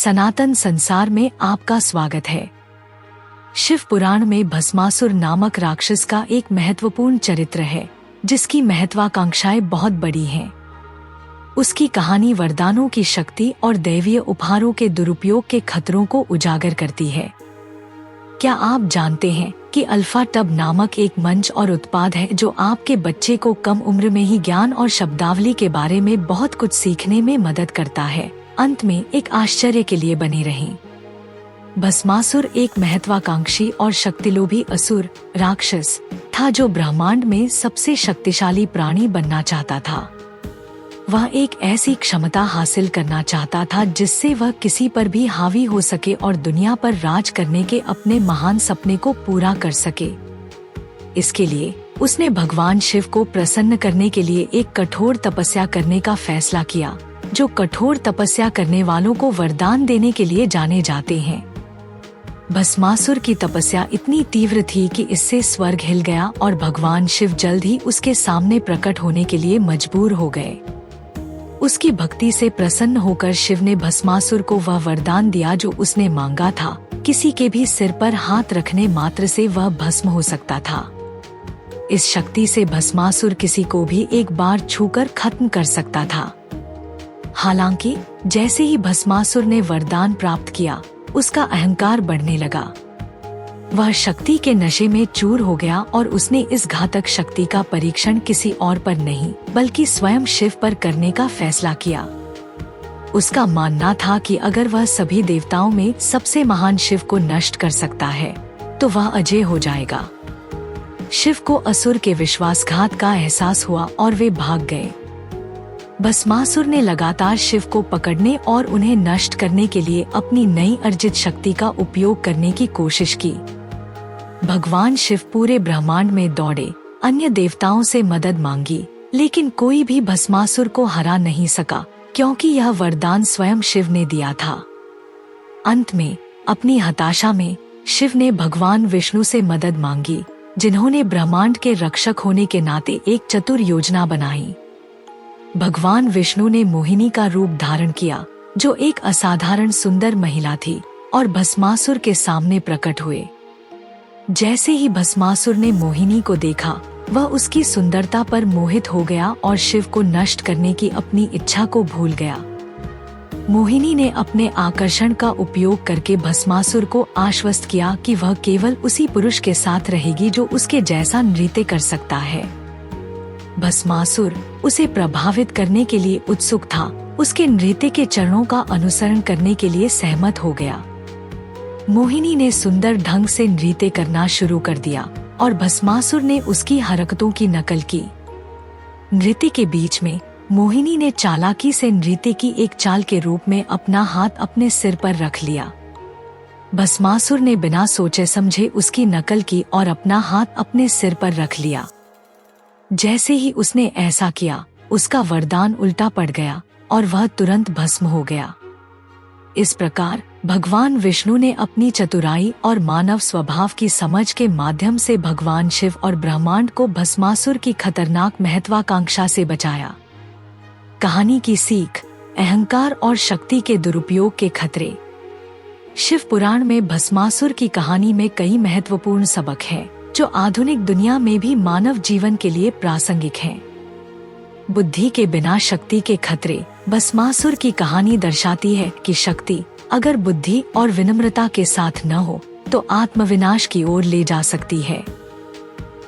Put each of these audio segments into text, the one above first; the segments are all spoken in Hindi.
सनातन संसार में आपका स्वागत है। शिव पुराण में भस्मासुर नामक राक्षस का एक महत्वपूर्ण चरित्र है, जिसकी महत्वाकांक्षाएं बहुत बड़ी हैं। उसकी कहानी वरदानों की शक्ति और दैवीय उपहारों के दुरुपयोग के खतरों को उजागर करती है। क्या आप जानते हैं कि अल्फा टब नामक एक मंच और उत्पाद है जो आपके बच्चे को कम उम्र में ही ज्ञान और शब्दावली के बारे में बहुत कुछ सीखने में मदद करता है। अंत में एक आश्चर्य के लिए बने रहें। भस्मासुर एक महत्वाकांक्षी और शक्तिलोभी असुर राक्षस था जो ब्रह्मांड में सबसे शक्तिशाली प्राणी बनना चाहता था। वह एक ऐसी क्षमता हासिल करना चाहता था जिससे वह किसी पर भी हावी हो सके और दुनिया पर राज करने के अपने महान सपने को पूरा कर सके। इसके लिए उसने भगवान शिव को प्रसन्न करने के लिए एक कठोर तपस्या करने का फैसला किया, जो कठोर तपस्या करने वालों को वरदान देने के लिए जाने जाते हैं। भस्मासुर की तपस्या इतनी तीव्र थी कि इससे स्वर्ग हिल गया और भगवान शिव जल्द ही उसके सामने प्रकट होने के लिए मजबूर हो गए। उसकी भक्ति से प्रसन्न होकर शिव ने भस्मासुर को वह वरदान दिया जो उसने मांगा था। किसी के भी सिर पर हाथ रखने मात्र से वह भस्म हो सकता था। इस शक्ति से भस्मासुर किसी को भी एक बार छूकर खत्म कर सकता था। हालांकि जैसे ही भस्मासुर ने वरदान प्राप्त किया, उसका अहंकार बढ़ने लगा। वह शक्ति के नशे में चूर हो गया और उसने इस घातक शक्ति का परीक्षण किसी और पर नहीं बल्कि स्वयं शिव पर करने का फैसला किया। उसका मानना था कि अगर वह सभी देवताओं में सबसे महान शिव को नष्ट कर सकता है तो वह अजय हो जाएगा। शिव को असुर के विश्वासघात का एहसास हुआ और वे भाग गए। भस्मासुर ने लगातार शिव को पकड़ने और उन्हें नष्ट करने के लिए अपनी नई अर्जित शक्ति का उपयोग करने की कोशिश की। भगवान शिव पूरे ब्रह्मांड में दौड़े, अन्य देवताओं से मदद मांगी, लेकिन कोई भी भस्मासुर को हरा नहीं सका क्योंकि यह वरदान स्वयं शिव ने दिया था। अंत में अपनी हताशा में शिव ने भगवान विष्णु से मदद मांगी, जिन्होंने ब्रह्मांड के रक्षक होने के नाते एक चतुर योजना बनाई। भगवान विष्णु ने मोहिनी का रूप धारण किया, जो एक असाधारण सुंदर महिला थी, और भस्मासुर के सामने प्रकट हुए। जैसे ही भस्मासुर ने मोहिनी को देखा, वह उसकी सुंदरता पर मोहित हो गया और शिव को नष्ट करने की अपनी इच्छा को भूल गया। मोहिनी ने अपने आकर्षण का उपयोग करके भस्मासुर को आश्वस्त किया कि वह केवल उसी पुरुष के साथ रहेगी जो उसके जैसा नृत्य कर सकता है। भस्मासुर उसे प्रभावित करने के लिए उत्सुक था, उसके नृत्य के चरणों का अनुसरण करने के लिए सहमत हो गया। मोहिनी ने सुंदर ढंग से नृत्य करना शुरू कर दिया और भस्मासुर ने उसकी हरकतों की नकल की। नृत्य के बीच में मोहिनी ने चालाकी से नृत्य की एक चाल के रूप में अपना हाथ अपने सिर पर रख लिया। भस्मासुर ने बिना सोचे समझे उसकी नकल की और अपना हाथ अपने सिर पर रख लिया। जैसे ही उसने ऐसा किया, उसका वरदान उल्टा पड़ गया और वह तुरंत भस्म हो गया। इस प्रकार भगवान विष्णु ने अपनी चतुराई और मानव स्वभाव की समझ के माध्यम से भगवान शिव और ब्रह्मांड को भस्मासुर की खतरनाक महत्वाकांक्षा से बचाया। कहानी की सीख: अहंकार और शक्ति के दुरुपयोग के खतरे। शिव पुराण में भस्मासुर की कहानी में कई महत्वपूर्ण सबक हैं, जो आधुनिक दुनिया में भी मानव जीवन के लिए प्रासंगिक हैं। बुद्धि के बिना शक्ति के खतरे। भस्मासुर की कहानी दर्शाती है कि शक्ति अगर बुद्धि और विनम्रता के साथ न हो तो आत्मविनाश की ओर ले जा सकती है।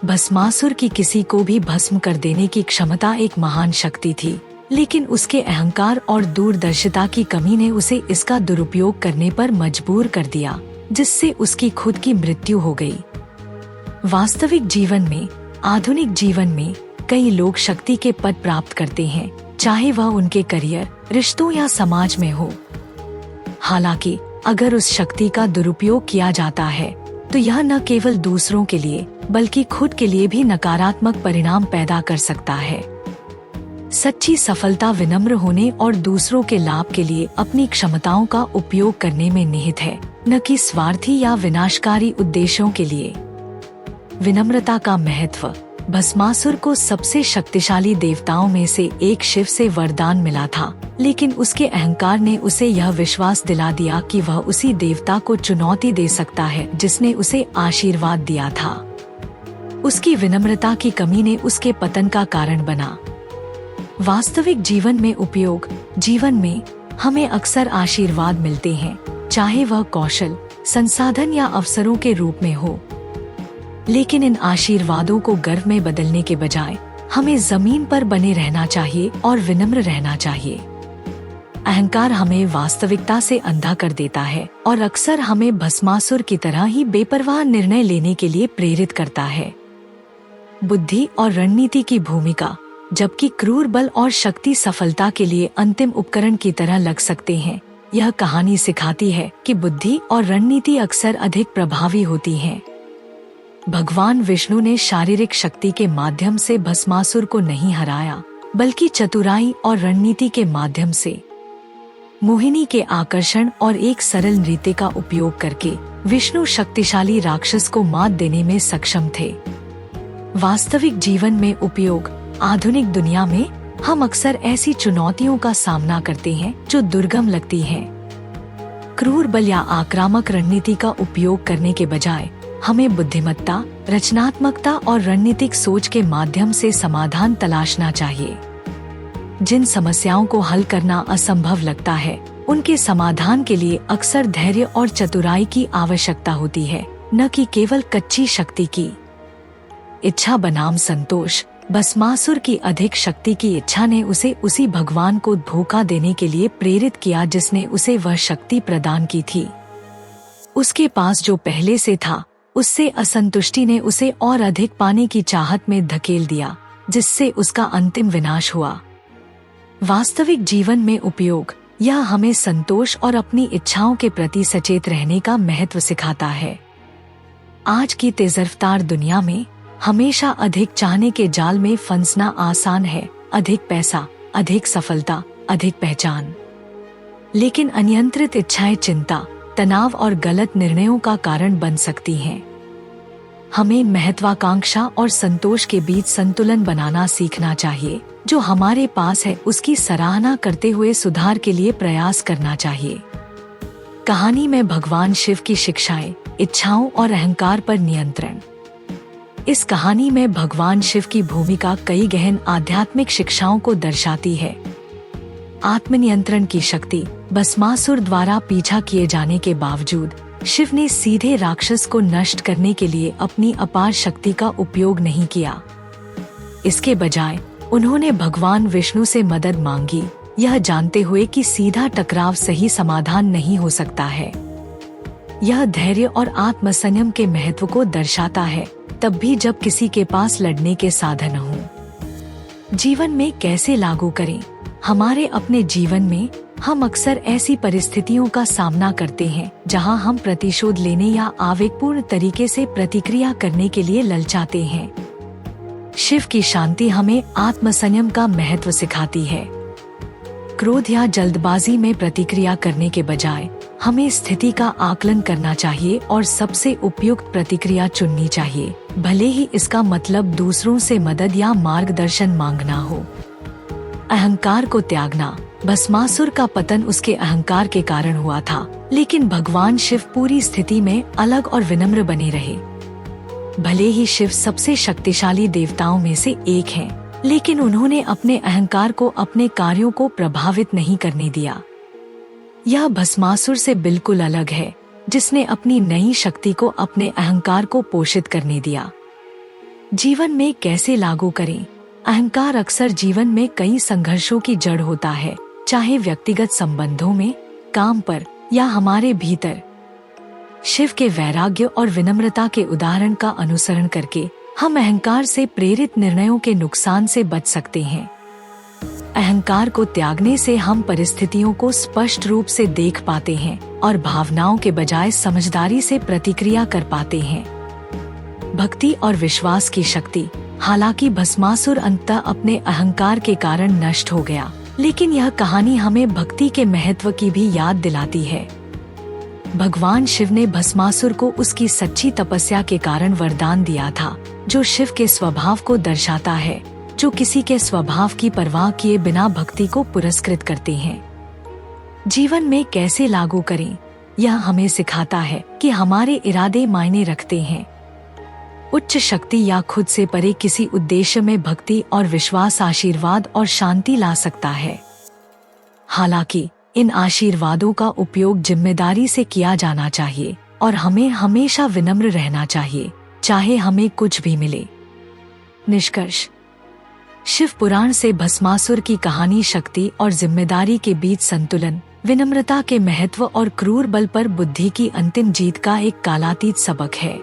भस्मासुर की किसी को भी भस्म कर देने की क्षमता एक महान शक्ति थी, लेकिन उसके अहंकार और दूरदर्शिता की कमी ने उसे इसका दुरुपयोग करने पर मजबूर कर दिया, जिससे उसकी खुद की मृत्यु हो गई। वास्तविक जीवन में, आधुनिक जीवन में कई लोग शक्ति के पद प्राप्त करते हैं, चाहे वह उनके करियर, रिश्तों या समाज में हो। हालांकि अगर उस शक्ति का दुरुपयोग किया जाता है तो यह न केवल दूसरों के लिए बल्कि खुद के लिए भी नकारात्मक परिणाम पैदा कर सकता है। सच्ची सफलता विनम्र होने और दूसरों के लाभ के लिए अपनी क्षमताओं का उपयोग करने में निहित है, न कि स्वार्थी या विनाशकारी उद्देश्यों के लिए। विनम्रता का महत्व। भस्मासुर को सबसे शक्तिशाली देवताओं में से एक शिव से वरदान मिला था, लेकिन उसके अहंकार ने उसे यह विश्वास दिला दिया कि वह उसी देवता को चुनौती दे सकता है जिसने उसे आशीर्वाद दिया था। उसकी विनम्रता की कमी ने उसके पतन का कारण बना। वास्तविक जीवन में उपयोग। जीवन में हमें अक्सर आशीर्वाद मिलते हैं, चाहे वह कौशल, संसाधन या अवसरों के रूप में हो। लेकिन इन आशीर्वादों को गर्व में बदलने के बजाय हमें जमीन पर बने रहना चाहिए और विनम्र रहना चाहिए। अहंकार हमें वास्तविकता से अंधा कर देता है और अक्सर हमें भस्मासुर की तरह ही बेपरवाह निर्णय लेने के लिए प्रेरित करता है। बुद्धि और रणनीति की भूमिका। जबकि क्रूर बल और शक्ति सफलता के लिए अंतिम उपकरण की तरह लग सकते हैं, यह कहानी सिखाती है कि बुद्धि और रणनीति अक्सर अधिक प्रभावी होती हैं। भगवान विष्णु ने शारीरिक शक्ति के माध्यम से भस्मासुर को नहीं हराया, बल्कि चतुराई और रणनीति के माध्यम से। मोहिनी के आकर्षण और एक सरल नृत्य का उपयोग करके विष्णु शक्तिशाली राक्षस को मात देने में सक्षम थे। वास्तविक जीवन में उपयोग। आधुनिक दुनिया में हम अक्सर ऐसी चुनौतियों का सामना करते हैं जो दुर्गम लगती हैं। क्रूर बल या आक्रामक रणनीति का उपयोग करने के बजाय हमें बुद्धिमत्ता, रचनात्मकता और रणनीतिक सोच के माध्यम से समाधान तलाशना चाहिए। जिन समस्याओं को हल करना असंभव लगता है, उनके समाधान के लिए अक्सर धैर्य और चतुराई की आवश्यकता होती है, न कि केवल कच्ची शक्ति की। इच्छा बनाम संतोष। भस्मासुर की अधिक शक्ति की इच्छा ने उसे उसी भगवान को धोखा देने के लिए प्रेरित किया जिसने उसे वह शक्ति प्रदान की थी। उसके पास जो पहले से था, उससे असंतुष्टि ने उसे और अधिक पाने की चाहत में धकेल दिया, जिससे उसका अंतिम विनाश हुआ। वास्तविक जीवन में उपयोग। यह हमें संतोष और अपनी इच्छाओं के प्रति सचेत रहने का महत्व सिखाता है। आज की तेजरफ्तार दुनिया में हमेशा अधिक चाहने के जाल में फंसना आसान है। अधिक पैसा, अधिक सफलता, अधिक पहचान। लेकिन अनियंत्रित इच्छाएं चिंता, तनाव और गलत निर्णयों का कारण बन सकती हैं। हमें महत्वाकांक्षा और संतोष के बीच संतुलन बनाना सीखना चाहिए। जो हमारे पास है उसकी सराहना करते हुए सुधार के लिए प्रयास करना चाहिए। कहानी में भगवान शिव की शिक्षाएं, इच्छाओं और अहंकार पर नियंत्रण। इस कहानी में भगवान शिव की भूमिका कई गहन आध्यात्मिक शिक्षाओं को दर्शाती है। आत्मनियंत्रण की शक्ति। भस्मासुर द्वारा पीछा किए जाने के बावजूद शिव ने सीधे राक्षस को नष्ट करने के लिए अपनी अपार शक्ति का उपयोग नहीं किया। इसके बजाय उन्होंने भगवान विष्णु से मदद मांगी, यह जानते हुए कि सीधा टकराव सही समाधान नहीं हो सकता है। यह धैर्य और आत्मसंयम के महत्व को दर्शाता है, तब भी जब किसी के पास लड़ने के साधन हों। जीवन में कैसे लागू करें। हमारे अपने जीवन में हम अक्सर ऐसी परिस्थितियों का सामना करते हैं जहां हम प्रतिशोध लेने या आवेगपूर्ण तरीके से प्रतिक्रिया करने के लिए ललचाते हैं। शिव की शांति हमें आत्मसंयम का महत्व सिखाती है। क्रोध या जल्दबाजी में प्रतिक्रिया करने के बजाय हमें स्थिति का आकलन करना चाहिए और सबसे उपयुक्त प्रतिक्रिया चुननी चाहिए, भले ही इसका मतलब दूसरों से मदद या मार्गदर्शन मांगना हो। अहंकार को त्यागना। भस्मासुर का पतन उसके अहंकार के कारण हुआ था, लेकिन भगवान शिव पूरी स्थिति में अलग और विनम्र बने रहे। भले ही शिव सबसे शक्तिशाली देवताओं में से एक हैं, लेकिन उन्होंने अपने अहंकार को अपने कार्यों को प्रभावित नहीं करने दिया। यह भस्मासुर से बिल्कुल अलग है, जिसने अपनी नई शक्ति को अपने अहंकार को पोषित करने दिया। जीवन में कैसे लागू करें। अहंकार अक्सर जीवन में कई संघर्षों की जड़ होता है, चाहे व्यक्तिगत संबंधों में, काम पर या हमारे भीतर। शिव के वैराग्य और विनम्रता के उदाहरण का अनुसरण करके हम अहंकार से प्रेरित निर्णयों के नुकसान से बच सकते हैं। अहंकार को त्यागने से हम परिस्थितियों को स्पष्ट रूप से देख पाते हैं और भावनाओं के बजाय समझदारी से प्रतिक्रिया कर पाते हैं। भक्ति और विश्वास की शक्ति। हालांकि भस्मासुर अंततः अपने अहंकार के कारण नष्ट हो गया, लेकिन यह कहानी हमें भक्ति के महत्व की भी याद दिलाती है। भगवान शिव ने भस्मासुर को उसकी सच्ची तपस्या के कारण वरदान दिया था, जो शिव के स्वभाव को दर्शाता है, जो किसी के स्वभाव की परवाह किए बिना भक्ति को पुरस्कृत करते हैं। जीवन में कैसे लागू करें, यह हमें सिखाता है कि हमारे इरादे मायने रखते हैं। उच्च शक्ति या खुद से परे किसी उद्देश्य में भक्ति और विश्वास आशीर्वाद और शांति ला सकता है। हालांकि इन आशीर्वादों का उपयोग जिम्मेदारी से किया जाना चाहिए और हमें हमेशा विनम्र रहना चाहिए, चाहे हमें कुछ भी मिले। निष्कर्ष: शिव पुराण से भस्मासुर की कहानी शक्ति और जिम्मेदारी के बीच संतुलन, विनम्रता के महत्व और क्रूर बल पर बुद्धि की अंतिम जीत का एक कालातीत सबक है।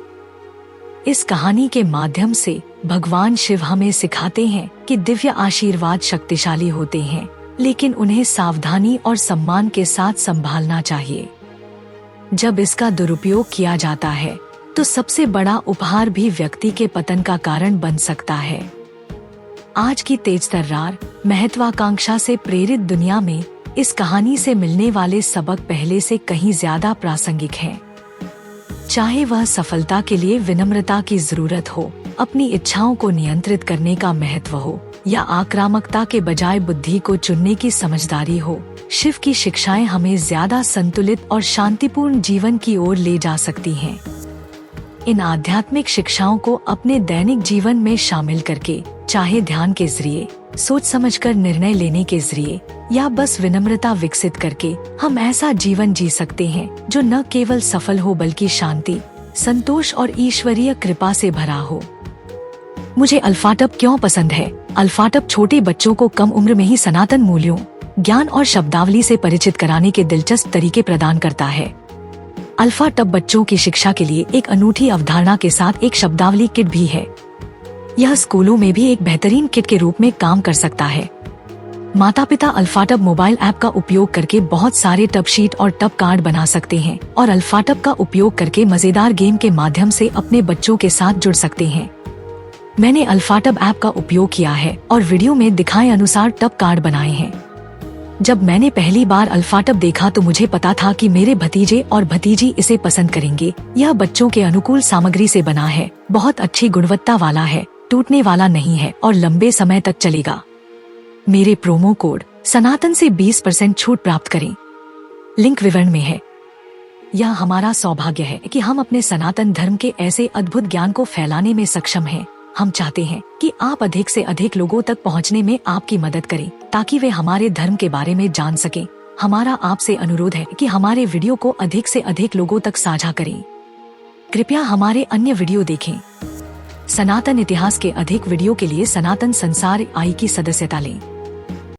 इस कहानी के माध्यम से भगवान शिव हमें सिखाते हैं कि दिव्य आशीर्वाद शक्तिशाली होते हैं, लेकिन उन्हें सावधानी और सम्मान के साथ संभालना चाहिए। जब इसका दुरुपयोग किया जाता है तो सबसे बड़ा उपहार भी व्यक्ति के पतन का कारण बन सकता है। आज की तेजतर्रार महत्वाकांक्षा से प्रेरित दुनिया में इस कहानी से मिलने वाले सबक पहले से कहीं ज्यादा प्रासंगिक हैं। चाहे वह सफलता के लिए विनम्रता की जरूरत हो, अपनी इच्छाओं को नियंत्रित करने का महत्व हो, या आक्रामकता के बजाय बुद्धि को चुनने की समझदारी हो, शिव की शिक्षाएं हमें ज्यादा संतुलित और शांतिपूर्ण जीवन की ओर ले जा सकती हैं। इन आध्यात्मिक शिक्षाओं को अपने दैनिक जीवन में शामिल करके, चाहे ध्यान के जरिए, सोच समझकर निर्णय लेने के जरिए, या बस विनम्रता विकसित करके, हम ऐसा जीवन जी सकते हैं जो न केवल सफल हो बल्कि शांति, संतोष और ईश्वरीय कृपा से भरा हो। मुझे अल्फाटब क्यों पसंद है? अल्फाटब छोटे बच्चों को कम उम्र में ही सनातन मूल्यों, ज्ञान और शब्दावली से परिचित कराने के दिलचस्प तरीके प्रदान करता है। अल्फाटब बच्चों की शिक्षा के लिए एक अनूठी अवधारणा के साथ एक शब्दावली किट भी है। यह स्कूलों में भी एक बेहतरीन किट के रूप में काम कर सकता है। माता पिता अल्फाटब मोबाइल ऐप का उपयोग करके बहुत सारे टब शीट और टब कार्ड बना सकते हैं और अल्फाटब का उपयोग करके मजेदार गेम के माध्यम से अपने बच्चों के साथ जुड़ सकते हैं। मैंने अल्फाटब ऐप का उपयोग किया है और वीडियो में दिखाए अनुसार टब कार्ड बनाए हैं। जब मैंने पहली बार अल्फाटब देखा तो मुझे पता था कि मेरे भतीजे और भतीजी इसे पसंद करेंगे। यह बच्चों के अनुकूल सामग्री से बना है, बहुत अच्छी गुणवत्ता वाला है, टूटने वाला नहीं है और लंबे समय तक चलेगा। मेरे प्रोमो कोड सनातन से 20% छूट प्राप्त करें, लिंक विवरण में है। यह हमारा सौभाग्य है कि हम अपने सनातन धर्म के ऐसे अद्भुत ज्ञान को फैलाने में सक्षम हैं। हम चाहते हैं कि आप अधिक से अधिक लोगों तक पहुंचने में आपकी मदद करें ताकि वे हमारे धर्म के बारे में जान सकें। हमारा आपसे अनुरोध है कि हमारे वीडियो को अधिक से अधिक लोगों तक साझा करें। कृपया हमारे अन्य वीडियो देखें। सनातन इतिहास के अधिक वीडियो के लिए सनातन संसार आई की सदस्यता लें।